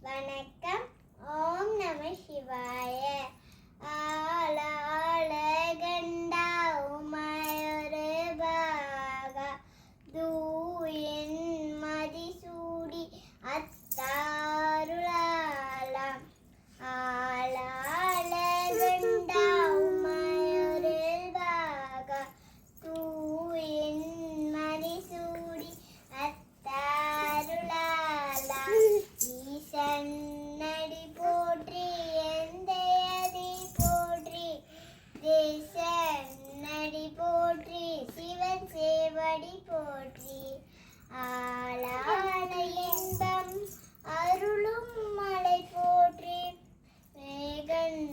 வணக்கம். ஓம் நம சிவாய. ஆல ஆல கண்டா உமையொரு பாகா தூயின் மதிசூடி அத்தாருளாலாம். ஆல ஆல கண்டா உமையொரு பாகா தூயின் மதிசூடி அத்தாருளாலாம். ஈசன்னடி போற்றி எந்தையதி போற்றி தேசன்னடி போற்றி சிவன் சேவடி போற்றி. ஆளான இன்பம் அருளும் மலை போற்றி மேகண்டனேகன்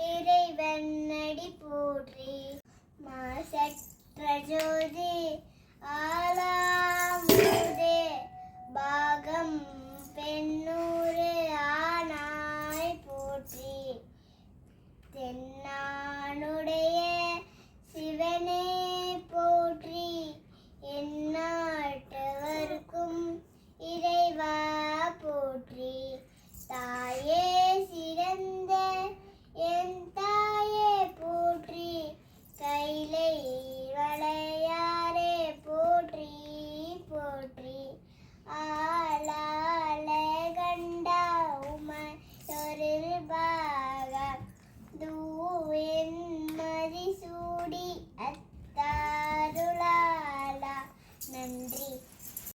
இறைவன் அடி போற்றி. மாசற்ற ஜோதி ஆலாமுதே பாகம் பெண்ணு